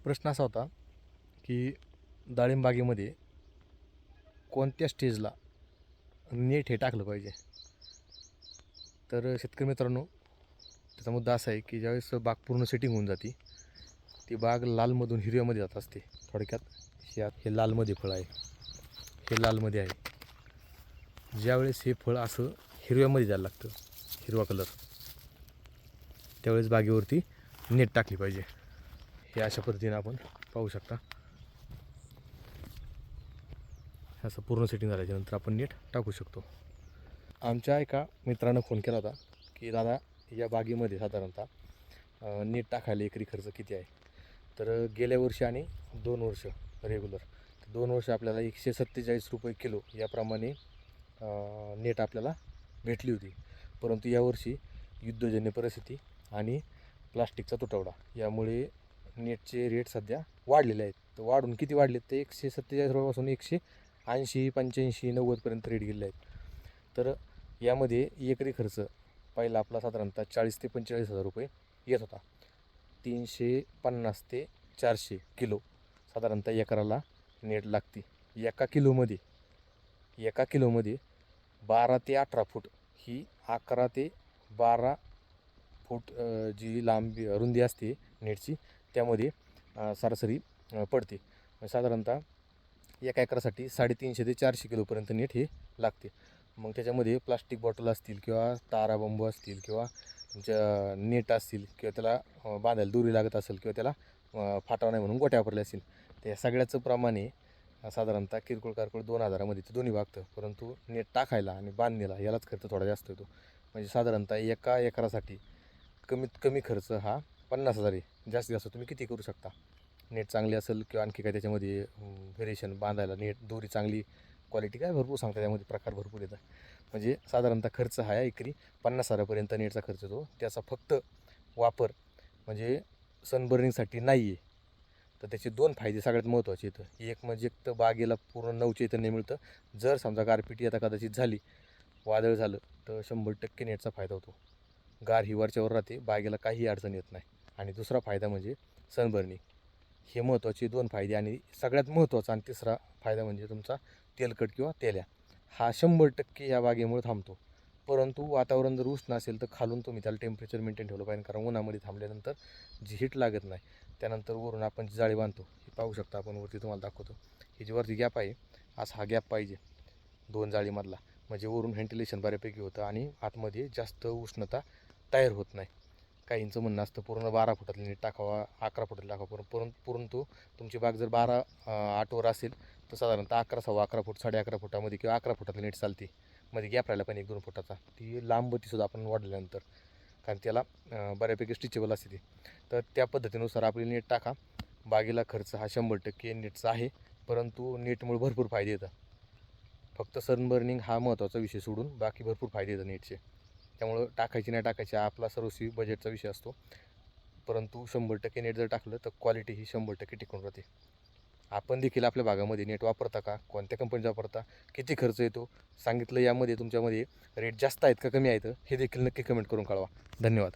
प्रश्न असा होता की डाळिंबागेमध्ये कोणत्या स्टेजला नेट हे टाकलं पाहिजे. तर शेतकरी मित्रांनो, त्याचा मुद्दा असा आहे की ज्यावेळेस बाग पूर्ण सेटिंग होऊन जाते, ती बाग लालमधून हिरव्यामध्ये जात असते. थोडक्यात हे लालमध्ये फळ आहे, हे लालमध्ये आहे. ज्यावेळेस हे फळ असं हिरव्यामध्ये जायला लागतं, हिरवा कलर, त्यावेळेस बागेवरती नेट टाकली पाहिजे. हे अशा पद्धतीने आपण पाहू शकता. असं पूर्ण सेटिंग झाल्याच्यानंतर आपण नेट टाकू शकतो. आमच्या एका मित्रानं फोन केला होता की दादा, या बागेमध्ये साधारणतः नेट टाकायला एकरी खर्च किती आहे. तर गेल्या वर्षी आणि 2 वर्ष रेग्युलर, 2 वर्ष आपल्याला 147 रुपये किलो याप्रमाणे नेट आपल्याला भेटली होती. परंतु यावर्षी युद्धजन्य परिस्थिती आणि प्लास्टिकचा तुटवडा यामुळे नेटचे रेट सध्या वाढलेले आहेत. तर वाढून किती वाढलेत ते 147 रुपयापासून 180, 85, 90पर्यंत रेट गेले आहेत. तर यामध्ये एकरी खर्च पहिला आपला साधारणतः 40 ते 45 हजार रुपये येत होता. 350 ते 400 किलो साधारणतः एकराला नेट लागते. एका किलोमध्ये 12 ते 18 फूट ही 11 ते 12 फूट जी लांबी रुंदी असते नेटची, त्यामध्ये सरासरी पडते. साधारणतः एका एकरासाठी 350 ते 400 किलोपर्यंत नेट हे लागते. मग त्याच्यामध्ये प्लास्टिक बॉटल असतील किंवा तारा बांबू असतील किंवा तुमच्या नेट असतील किंवा त्याला बांधायला दोरी लागत असेल किंवा त्याला फाटाव नाही म्हणून गोट्या वापरल्या असतील, त्या सगळ्याचं प्रमाणे साधारणतः किरकोळ कारकोळ 2000 ते दोन्ही वागतं. परंतु नेट टाकायला आणि बांधणीला यालाच खर्च थोडा जास्त येतो. म्हणजे साधारणतः एका एकरासाठी कमीत कमी खर्च हा 50,000 आहे. जास्तीत जास्त तुम्ही किती करू शकता. नेट चांगली असेल किंवा आणखी काय त्याच्यामध्ये व्हेरिएशन बांधायला नेट दोरी चांगली क्वालिटी काय भरपूर सांगता, त्यामध्ये प्रकार भरपूर येतात. म्हणजे साधारणतः खर्च हा एकरी 50,000पर्यंत नेटचा खर्च येतो. त्याचा फक्त वापर म्हणजे सनबर्निंगसाठी नाही आहे. तर त्याचे 2 फायदे सगळ्यात महत्त्वाचे येतं. एक म्हणजे तर बागेला पूर्ण नवचैतन्य मिळतं. जर समजा गारपिटी आता कदाचित झाली, वादळ झालं, तर 100% नेटचा फायदा होतो. गार ही वरच्यावर राहते, बागेला काहीही अडचण येत नाही. आणि दुसरा फायदा म्हणजे सनबर्निंग. हे महत्त्वाचे 2 फायदे. आणि सगळ्यात महत्त्वाचा आणि तिसरा फायदा म्हणजे तुमचा तेलकट किंवा तेल्या हा 100% या बागेमुळे थांबतो. परंतु वातावरण जर उष्ण असेल तर खालून तुम्ही त्याला टेम्परेचर मेंटेन ठेवलं पाहिजे, कारण उन्हामध्ये थांबल्यानंतर जी हीट लागत नाही. त्यानंतर वरून आपण जी जाळी बांधतो, हे पाहू शकता आपण वरती, तुम्हाला दाखवतो. ही जी वरती गॅप आहे, असा हा गॅप पाहिजे 2 जाळीमधला, म्हणजे वरून व्हेंटिलेशन बऱ्यापैकी होतं आणि आतमध्ये जास्त उष्णता तयार होत नाही. काहींचं म्हणणं असतं पूर्ण 12 फुटातली नेट टाकावा, 11 फुटातली टाकावा. परंतु तुमची बाग जर 8वर असेल तर साधारणतः 11, सव्वा 11 फूट, 11.5 फुटामध्ये किंवा 11 फुटातली नेट चालते. मध्ये गॅप राहिला पण 1-2 फुटाचा, ती लांबतीसुद्धा आपण वाढल्यानंतर, कारण त्याला बऱ्यापैकी स्ट्रेचेबल असते ती. तर त्या पद्धतीनुसार आपली नेट टाका. बागेला खर्च हा 100% नेटचा आहे, परंतु नेटमुळे भरपूर फायदे येतात. फक्त सनबर्निंग हा महत्त्वाचा विषय सोडून बाकी भरपूर फायदे येतात नेटचे. त्यामुळं टाकायची नाही टाकायची आपला सर्वस्वी बजेटचा विषय असतो. परंतु 100% नेट जर टाकलं तर क्वालिटी ही 100% टिकून राहते. आपण देखील आपल्या भागामध्ये नेट वापरता का, कोणत्या कंपनीचा वापरता, किती खर्च येतो सांगितलं. यामध्ये तुमच्यामध्ये रेट जास्त आहेत का कमी आहेत हे देखील नक्की कमेंट करून कळवा. धन्यवाद.